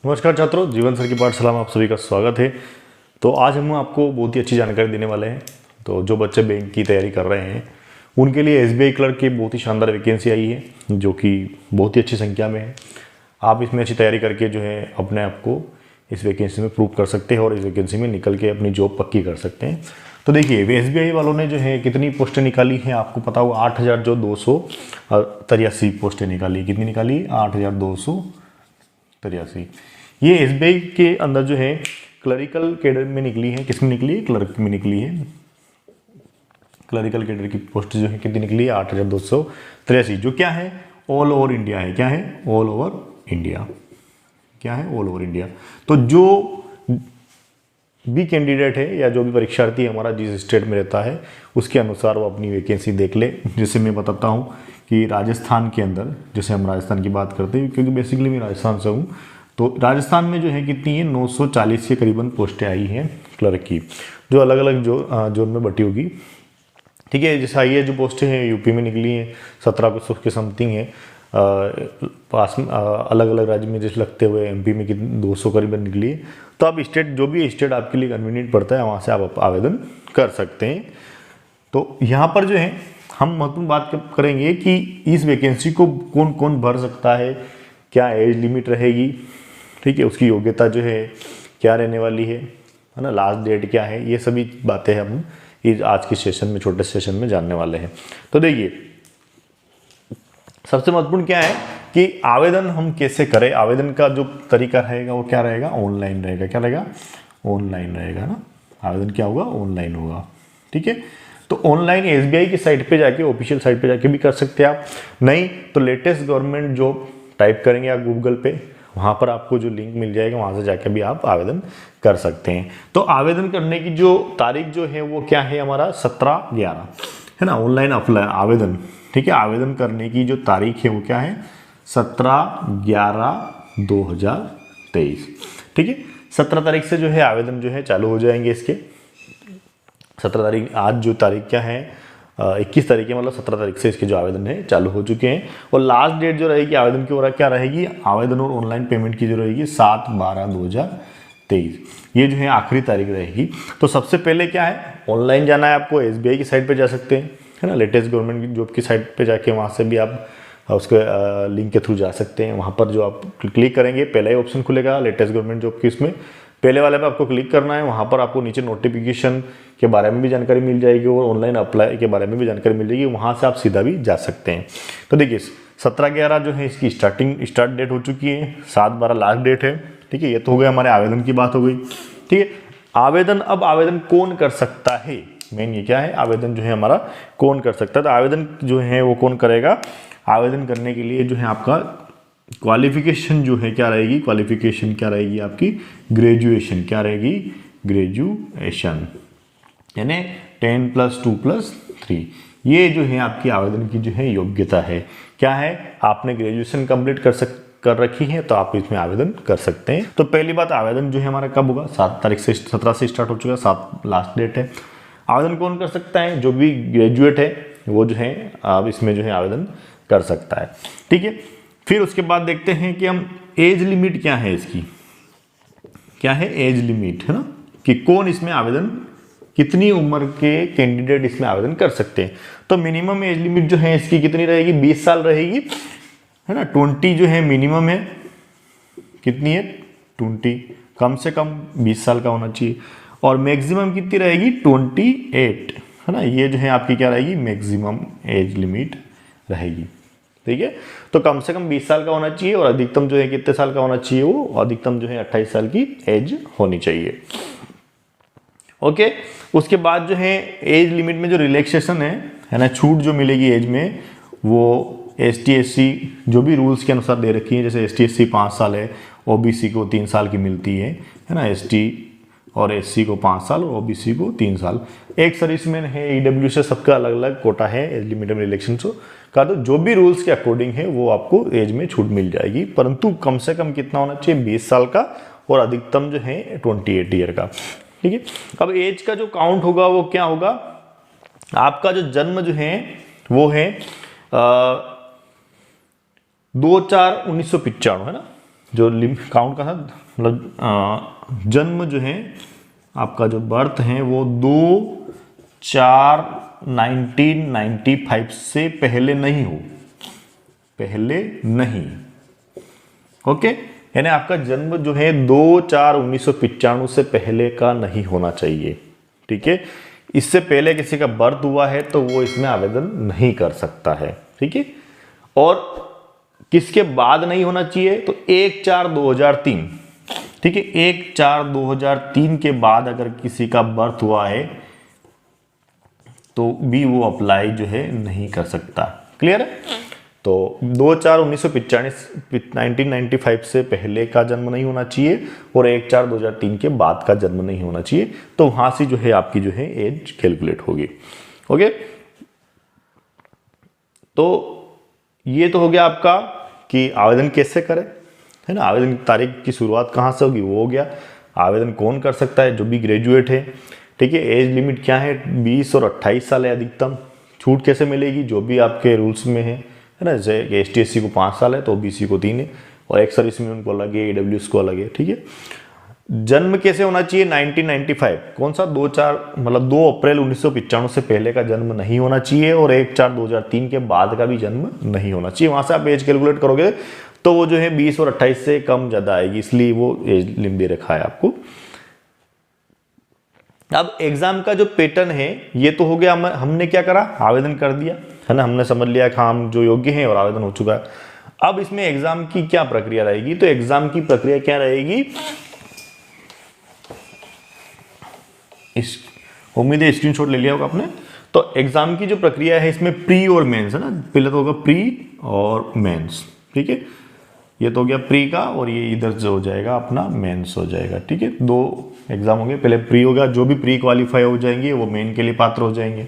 नमस्कार छात्रों, जीवन सर की पाठशाला में आप सभी का स्वागत है। तो आज हम आपको बहुत ही अच्छी जानकारी देने वाले हैं। तो जो बच्चे बैंक की तैयारी कर रहे हैं उनके लिए एसबीआई क्लर्क की बहुत ही शानदार वैकेंसी आई है, जो कि बहुत ही अच्छी संख्या में है। आप इसमें अच्छी तैयारी करके जो है अपने आप को इस वैकेंसी में प्रूव कर सकते हैं और इस वैकेंसी में निकल के अपनी जॉब पक्की कर सकते हैं। तो देखिए, एसबीआई वालों ने जो है कितनी पोस्टें निकाली हैं आपको पता होगा, 8,283 पोस्टें निकाली। कितनी निकाली? 8,283। ये एसबीआई के अंदर जो है क्लरिकल कैडर में निकली है। किसमें निकली है? क्लर्क में निकली है। क्लरिकल कैडर की पोस्ट जो है कितनी निकली है? 8,283, जो क्या है? ऑल ओवर इंडिया है। क्या है? All over India. क्या है? All over India. तो जो भी कैंडिडेट है या जो भी परीक्षार्थी हमारा जिस स्टेट में रहता है उसके अनुसार वो अपनी वैकेंसी देख ले। जैसे मैं बताता हूँ कि राजस्थान के अंदर, जैसे हम राजस्थान की बात करते हैं क्योंकि बेसिकली मैं राजस्थान से हूँ, तो राजस्थान में जो है कितनी है? 940 के करीबन पोस्टें आई हैं क्लर्क की, जो अलग अलग जोन में बटी होगी। ठीक है, जैसे आई है जो पोस्टें हैं यूपी में निकली हैं 1700 के समथिंग है। पास में अलग अलग राज्य में जैसे लगते हुए एमपी में कितनी 200 करीबन निकली है। तो आप स्टेट, जो भी स्टेट आपके लिए कन्वीनियंट पड़ता है वहाँ से आप आवेदन कर सकते हैं। तो यहाँ पर जो है हम महत्वपूर्ण बात करेंगे कि इस वैकेंसी को कौन कौन भर सकता है, क्या एज लिमिट रहेगी, ठीक है, उसकी योग्यता जो है क्या रहने वाली है ना, लास्ट डेट क्या है, ये सभी बातें हम इस आज के सेशन में, छोटे सेशन में जानने वाले हैं। तो देखिए, सबसे महत्वपूर्ण क्या है कि आवेदन हम कैसे करें। आवेदन का जो तरीका रहेगा वो क्या रहेगा? ऑनलाइन रहेगा। क्या रहेगा? ऑनलाइन रहेगा ना। आवेदन क्या होगा? ऑनलाइन होगा। ठीक है, तो ऑनलाइन एसबीआई की साइट पे जाके, ऑफिशियल साइट पे जाके भी कर सकते हैं आप। नहीं तो लेटेस्ट गवर्नमेंट जॉब टाइप करेंगे आप गूगल पे, वहाँ पर आपको जो लिंक मिल जाएगा वहाँ से जाके भी आप आवेदन कर सकते हैं। तो आवेदन करने की जो तारीख जो है वो क्या है हमारा? 17/11 है ना। ऑनलाइन अप्लाई आवेदन, ठीक है, आवेदन करने की जो तारीख है वो क्या है? 17/11/2023। ठीक है, 17 तारीख से जो है आवेदन जो है चालू हो जाएंगे इसके। 17 तारीख, आज जो तारीख क्या है? 21 तारीख है, मतलब 17 तारीख से इसके जो आवेदन है चालू हो चुके हैं। और लास्ट डेट जो रहेगी आवेदन की वो क्या रहेगी? आवेदन और ऑनलाइन पेमेंट की जो रहेगी 7/12/2023, ये जो है आखिरी तारीख रहेगी। तो सबसे पहले क्या है? ऑनलाइन जाना है आपको, एसबीआई की साइट पे जा सकते हैं, है ना, लेटेस्ट गवर्नमेंट जॉब की साइट पे जाके वहाँ से भी आप उसके लिंक के थ्रू जा सकते हैं। वहाँ पर जो आप क्लिक करेंगे पहला ही ऑप्शन खुलेगा लेटेस्ट गवर्नमेंट जॉब की, इसमें पहले वाले पे आपको क्लिक करना है। वहाँ पर आपको नीचे नोटिफिकेशन के बारे में भी जानकारी मिल जाएगी और ऑनलाइन अप्लाई के बारे में भी जानकारी मिल जाएगी, वहाँ से आप सीधा भी जा सकते हैं। तो देखिए, 17/11 जो है इसकी स्टार्ट डेट हो चुकी है, 7/12 लास्ट डेट है। ठीक है, ये तो हो गया हमारे आवेदन की बात हो गई। ठीक है, आवेदन, अब आवेदन कौन कर सकता है? मेन ये क्या है? आवेदन जो है हमारा कौन कर सकता है? तो आवेदन जो है वो कौन करेगा? आवेदन करने के लिए जो है आपका क्वालिफिकेशन जो है क्या रहेगी? क्वालिफिकेशन क्या रहेगी आपकी? ग्रेजुएशन। क्या रहेगी? ग्रेजुएशन, यानी 10+2+3, ये जो है आपकी आवेदन की जो है योग्यता है। क्या है? आपने ग्रेजुएशन कंप्लीट कर रखी है तो आप इसमें आवेदन कर सकते हैं। तो पहली बात, आवेदन जो है हमारा कब होगा? 7 तारीख से, 17 से स्टार्ट हो चुका है, 7 लास्ट डेट है। आवेदन कौन कर सकता है? जो भी ग्रेजुएट है वो जो है अब इसमें जो है आवेदन कर सकता है। ठीक है, फिर उसके बाद देखते हैं कि हम एज लिमिट क्या है इसकी। क्या है एज लिमिट, है ना, कि कौन इसमें आवेदन, कितनी उम्र के कैंडिडेट इसमें आवेदन कर सकते हैं। तो मिनिमम एज लिमिट जो है इसकी कितनी रहेगी? 20 साल रहेगी, है ना। 20 जो है मिनिमम है। कितनी है? 20, कम से कम 20 साल का होना चाहिए। और मैक्सिमम कितनी रहेगी? 28, है ना। ये जो है आपकी क्या रहेगी? मैक्सिमम एज लिमिट रहेगी। ठीक है, तो कम से कम 20 साल का होना चाहिए और अधिकतम जो है कितने साल का होना चाहिए? वो अधिकतम जो है 28 साल की एज होनी चाहिए। ओके, उसके बाद जो है एज लिमिट में जो रिलैक्सेशन है ना, छूट जो मिलेगी एज में, वो ST SC जो भी रूल्स के अनुसार दे रखी है। जैसे ST SC 5 साल है, OBC को 3 साल की मिलती है ना। ST और SC को 5 साल और OBC को 3 साल। एक सर्विसमैन है EW से, सबका अलग अलग कोटा है एज लिमिट में रिलैक्सेशन का। तो जो भी रूल्स के अकॉर्डिंग है वो आपको एज में छूट मिल जाएगी, परंतु कम से कम कितना होना चाहिए? 20 साल का और अधिकतम जो है 28 ईयर का। ठीक है, अब एज का जो काउंट होगा वो क्या होगा? आपका जो जन्म जो है वो है 2/4/1995, है ना। जो काउंट का था, मतलब जन्म जो है आपका जो बर्थ है वो 2/4/1995 से पहले नहीं हो, पहले नहीं। ओके, यानी आपका जन्म जो है 2/4/1995 से पहले का नहीं होना चाहिए। ठीक है, इससे पहले किसी का बर्थ हुआ है तो वो इसमें आवेदन नहीं कर सकता है। ठीक है, और किसके बाद नहीं होना चाहिए, तो 1/4/2003। ठीक है, 1/4/2003 के बाद अगर किसी का बर्थ हुआ है तो भी वो अप्लाई जो है नहीं कर सकता। क्लियर है? तो 2/4/1995 से पहले का जन्म नहीं होना चाहिए और 1/4/2003 के बाद का जन्म नहीं होना चाहिए। तो वहां से जो है आपकी जो है एज कैलकुलेट होगी। ओके, तो ये तो हो गया आपका कि आवेदन कैसे करें, है ना। आवेदन की तारीख की शुरुआत कहाँ से होगी वो हो गया। आवेदन कौन कर सकता है, जो भी ग्रेजुएट है। ठीक है, एज लिमिट क्या है, 20 और 28 साल है अधिकतम। छूट कैसे मिलेगी, जो भी आपके रूल्स में है ना। जैसे ST/SC को 5 साल है तो OBC को 3 है, और एक सर्विस में उनको अलग है, AWS को अलग है। ठीक है, जन्म कैसे होना चाहिए, 1995, कौन सा 2 अप्रैल 1995 से पहले का जन्म नहीं होना चाहिए और 1/4/2003 के बाद का भी जन्म नहीं होना चाहिए। वहां से आप एज कैलकुलेट करोगे तो वो जो है 20 और 28 से कम ज्यादा आएगी, इसलिए वो एज लिमिट दे रखा है आपको। अब एग्जाम का जो पैटर्न है ये तो हो गया, हमने क्या करा, आवेदन कर दिया, है ना। हमने समझ लिया कि हम जो योग्य हैं और आवेदन हो चुका है। अब इसमें एग्जाम की क्या प्रक्रिया रहेगी, तो एग्जाम की प्रक्रिया क्या रहेगी, उम्मीद है स्क्रीनशॉट ले लिया होगा आपने। तो एग्जाम की जो प्रक्रिया है इसमें प्री और मेंस है ना। पहले तो होगा प्री और मेंस। ठीक है, ये तो हो गया प्री का, और ये इधर जो हो जाएगा अपना मेंस हो जाएगा। ठीक है, 2 एग्जाम होंगे, पहले प्री होगा, जो भी प्री क्वालिफाई हो जाएंगे वो मेन के लिए पात्र हो जाएंगे।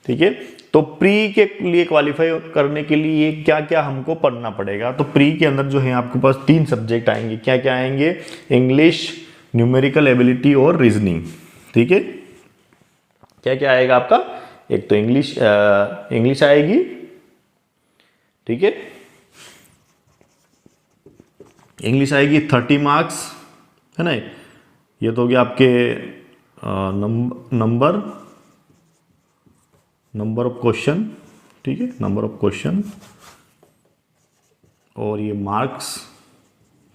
ठीक है, तो प्री के लिए क्वालिफाई करने के लिए क्या क्या हमको पढ़ना पड़ेगा, तो प्री के अंदर जो है आपके पास 3 सब्जेक्ट आएंगे। क्या क्या आएंगे, इंग्लिश, न्यूमेरिकल एबिलिटी और रीजनिंग। ठीक है, क्या क्या आएगा आपका, एक तो इंग्लिश आएगी। ठीक है, इंग्लिश आएगी 30 मार्क्स, है ना। ये तो हो गया आपके नंबर ऑफ क्वेश्चन। ठीक है, नंबर ऑफ क्वेश्चन, और ये मार्क्स।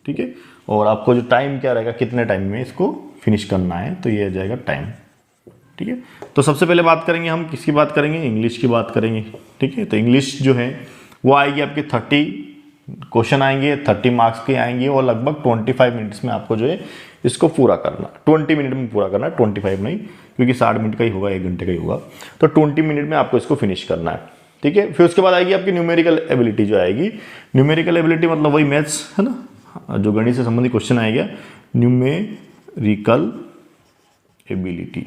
ठीक है, और आपको जो टाइम क्या रहेगा, कितने टाइम में इसको फिनिश करना है, तो ये आ जाएगा टाइम। ठीक है, तो सबसे पहले बात करेंगे हम किसकी बात करेंगे, इंग्लिश की बात करेंगे। ठीक है, तो इंग्लिश जो है वो आएगी आपके 30 क्वेश्चन आएंगे, 30 मार्क्स के आएंगे, और लगभग 25 मिनट्स में आपको जो है इसको पूरा करना, 20 मिनट में पूरा करना है, 25 नहीं, क्योंकि 60 मिनट का ही होगा, 1 घंटे का ही होगा। तो 20 मिनट में आपको इसको फिनिश करना है। ठीक है, फिर उसके बाद आएगी आपकी न्यूमेरिकल एबिलिटी जो आएगी। न्यूमेरिकल एबिलिटी मतलब वही मैथ्स है ना, जो गणित से संबंधित क्वेश्चन आएगा, न्यूमेरिकल एबिलिटी।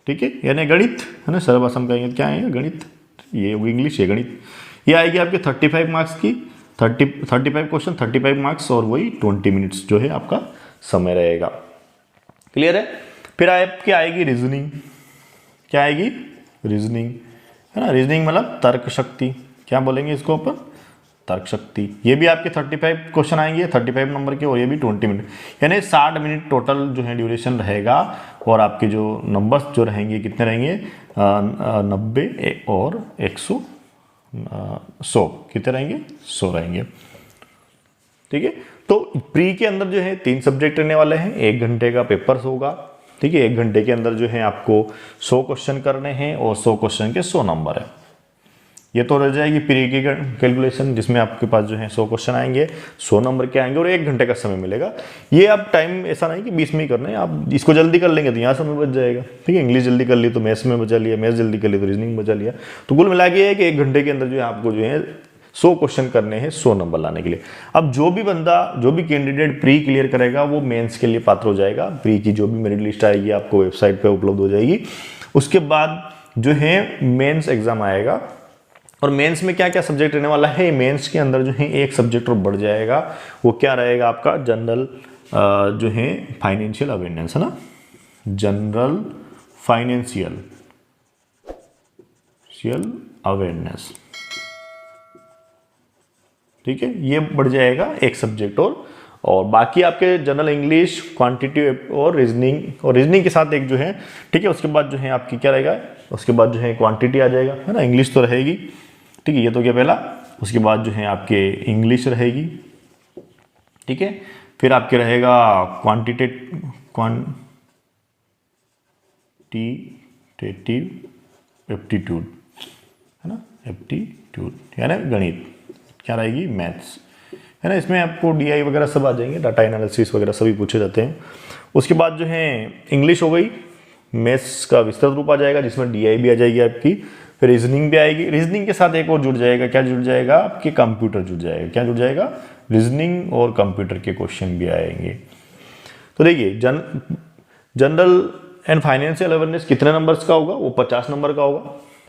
ठीक है, यानी गणित है ना, सरल भाषा में कहेंगे क्या है गणित, ये इंग्लिश है गणित। ये आएगी आपके 35 मार्क्स की, 35 क्वेश्चन, 35 मार्क्स, और वही 20 मिनट्स जो है आपका समय रहेगा। क्लियर है। फिर आपकी आएगी रीजनिंग। क्या आएगी, रीजनिंग, है ना। रीजनिंग मतलब तर्क शक्ति, क्या बोलेंगे इसको अपन, तर्क शक्ति। ये भी आपके 35 क्वेश्चन आएंगे, 35 नंबर के, और ये भी 20 मिनट, यानी 60 मिनट टोटल जो है ड्यूरेशन रहेगा। और आपके जो नंबर्स जो रहेंगे कितने रहेंगे, 90 और 100 कितने रहेंगे, 100 रहेंगे। ठीक है, तो प्री के अंदर जो है 3 सब्जेक्ट रहने वाले हैं, 1 घंटे का पेपर होगा। ठीक है, 1 घंटे के अंदर जो है आपको 100 क्वेश्चन करने हैं, और 100 क्वेश्चन के 100 नंबर है। ये तो रह जाएगी प्री की कैलकुलेशन, जिसमें आपके पास जो है 100 क्वेश्चन आएंगे, 100 नंबर के आएंगे, और 1 घंटे का समय मिलेगा। ये आप टाइम ऐसा नहीं कि 20 में ही करना है, आप इसको जल्दी कर लेंगे तो यहाँ समय बच जाएगा। ठीक है, इंग्लिश जल्दी कर ली तो मैथ्स में बचा लिया, मैथ्स जल्दी कर ली तो रीजनिंग बचा लिया। तो कुल मिला के है कि 1 घंटे के अंदर जो है आपको जो है 100 क्वेश्चन करने हैं 100 नंबर लाने के लिए। अब जो भी बंदा, जो भी कैंडिडेट प्री क्लियर करेगा वो मेंस के लिए पात्र हो जाएगा। प्री की जो भी मेरिट लिस्ट आएगी आपको वेबसाइट पे उपलब्ध हो जाएगी। उसके बाद जो है मेंस एग्जाम आएगा, और मेंस में क्या क्या सब्जेक्ट रहने वाला है, मेंस के अंदर जो है एक सब्जेक्ट और बढ़ जाएगा। वो क्या रहेगा आपका, जनरल जो है फाइनेंशियल अवेयरनेस, है ना, जनरल फाइनेंशियल अवेयरनेस। ठीक है, ये बढ़ जाएगा एक सब्जेक्ट और बाकी आपके जनरल इंग्लिश, क्वांटिटी और रीजनिंग के साथ एक जो है, ठीक है, उसके बाद जो है आपकी क्या रहेगा, उसके बाद जो है क्वांटिटी आ जाएगा, है ना, इंग्लिश तो रहेगी, ठीक है, ये तो क्या पहला, उसके बाद जो है आपके इंग्लिश रहेगी, ठीक है, फिर आपके रहेगा क्वांटिटेटिव एप्टीट्यूड, है ना, एप्टीट्यूड यानी गणित, क्या रहेगी, मैथ्स, है ना, इसमें आपको डीआई वगैरह सब आ जाएंगे, डाटा एनालिसिस वगैरह सभी पूछे जाते हैं। उसके बाद जो है इंग्लिश हो गई, मैथ्स का विस्तृत रूप आ जाएगा जिसमें डीआई भी आ जाएगी आपकी, फिर रीजनिंग भी आएगी, रीजनिंग के साथ एक और जुड़ जाएगा, क्या जुड़ जाएगा, आपके कंप्यूटर जुड़ जाएगा, क्या जुड़ जाएगा, रीजनिंग और कंप्यूटर के क्वेश्चन भी आएंगे। तो देखिए जनरल एंड फाइनेंशियल अवेयरनेस कितने नंबर्स का होगा, वो 50 नंबर का होगा,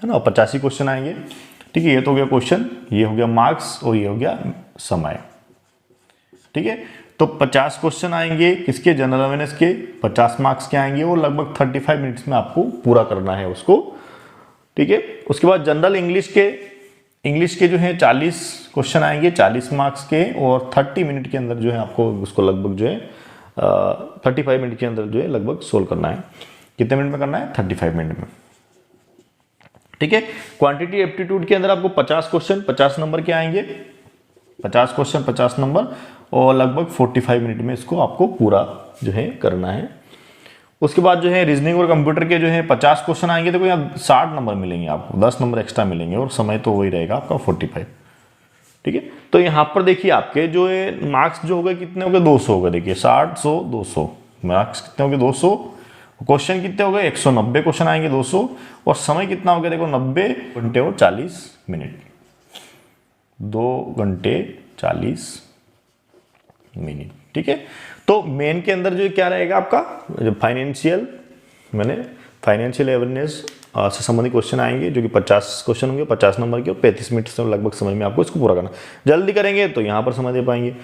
है ना, 85 क्वेश्चन आएंगे, ठीक है, ये तो हो गया क्वेश्चन, ये हो गया मार्क्स और ये हो गया समय, ठीक है। तो 50 क्वेश्चन आएंगे किसके, जनरल अवेयरनेस के, 50 मार्क्स के आएंगे और लगभग 35 मिनट्स में आपको पूरा करना है उसको, ठीक है। उसके बाद जनरल इंग्लिश के जो है 40 क्वेश्चन आएंगे 40 मार्क्स के, और 30 मिनट के अंदर जो है आपको उसको लगभग जो है 35 मिनट के अंदर जो है लगभग सोल्व करना है। कितने मिनट में करना है, 35 मिनट में, ठीक है। क्वांटिटी एप्टीट्यूड के अंदर आपको 50 क्वेश्चन 50 नंबर के आएंगे, 50 क्वेश्चन 50 नंबर, और लगभग 45 मिनट में इसको आपको पूरा जो है करना है। उसके बाद जो है रीजनिंग और कंप्यूटर के जो है 50 क्वेश्चन आएंगे, तो यहाँ 60 नंबर मिलेंगे आपको, 10 नंबर एक्स्ट्रा मिलेंगे, और समय तो वही रहेगा आपका 45, ठीक है। तो यहाँ पर देखिए आपके जो है मार्क्स जो हो गए कितने हो गए, 200 हो गए, देखिए 60 100 200 मार्क्स कितने हो गए, 200, क्वेश्चन कितने हो गए, 190 क्वेश्चन आएंगे 200, और समय कितना हो गया, देखो 90 घंटे और 40 मिनट, 2 घंटे 40 मिनट, ठीक है। तो मेन के अंदर जो क्या रहेगा आपका, फाइनेंशियल अवेयरनेस से संबंधित क्वेश्चन आएंगे, जो कि 50 क्वेश्चन होंगे 50 नंबर के, और 35 मिनट से लगभग समय में आपको इसको पूरा करना। जल्दी करेंगे तो यहाँ पर समय दे पाएंगे।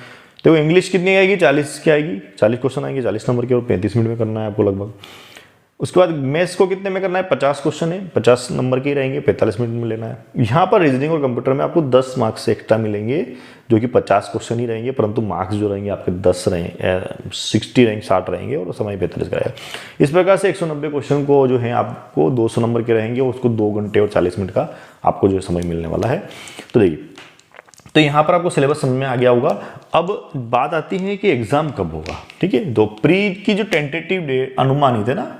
तो इंग्लिश कितनी आएगी, 40 की आएगी, 40 क्वेश्चन आएंगे 40 नंबर के, और 35 मिनट में करना है आपको लगभग। उसके बाद मैथ्स को कितने में करना है, 50 क्वेश्चन है 50 नंबर के ही रहेंगे, 45 मिनट में लेना है। यहाँ पर रीजनिंग और कंप्यूटर में आपको 10 मार्क्स से एक्स्ट्रा मिलेंगे, जो कि 50 क्वेश्चन ही रहेंगे, परंतु मार्क्स जो रहेंगे आपके 10 रहेंगे, 60 रहेंगे, 60 रहेंगे, और समय 45 का रहेगा। इस प्रकार से 190 क्वेश्चन को जो है आपको 200 नंबर के रहेंगे, और उसको 2 घंटे और 40 मिनट का आपको जो समय मिलने वाला है। तो देखिए, तो यहाँ पर आपको सिलेबस समझ में आ गया होगा। अब बात आती है कि एग्जाम कब होगा, ठीक है। तो प्री की जो टेंटेटिव डेट अनुमानित है ना,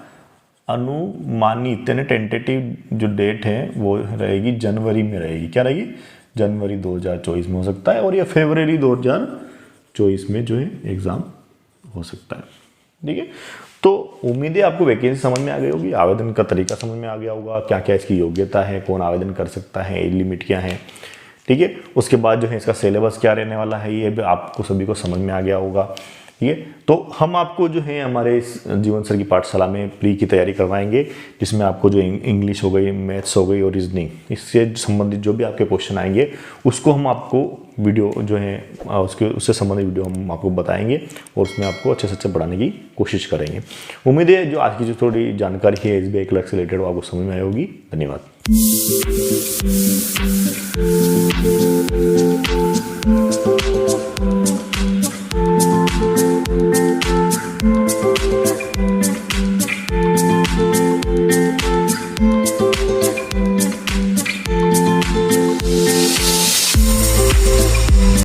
अनुमानित यानी टेंटेटिव जो डेट है वो रहेगी जनवरी में रहेगी, क्या रहेगी, जनवरी 2024 में हो सकता है, और या फरवरी 2024 में जो है एग्ज़ाम हो सकता है, ठीक है। तो उम्मीद है आपको वैकेंसी समझ में आ गई होगी, आवेदन का तरीका समझ में आ गया होगा, क्या क्या इसकी योग्यता है, कौन आवेदन कर सकता है, एज लिमिट क्या है, ठीक है। उसके बाद जो है इसका सिलेबस क्या रहने वाला है, ये भी आपको सभी को समझ में आ गया होगा, ठीक है। तो हम आपको जो है हमारे इस जीवन सर की पाठशाला में प्री की तैयारी करवाएंगे, जिसमें आपको जो इंग्लिश हो गई, मैथ्स हो गई और रीजनिंग, इससे संबंधित जो भी आपके क्वेश्चन आएंगे उसको हम आपको वीडियो जो है उससे संबंधित वीडियो हम आपको बताएंगे, और उसमें आपको अच्छे से अच्छे पढ़ाने की कोशिश करेंगे। उम्मीद है जो आज की जो थोड़ी जानकारी है SBI क्लर्क से रिलेटेड वो आपको समझ में आई होगी। धन्यवाद।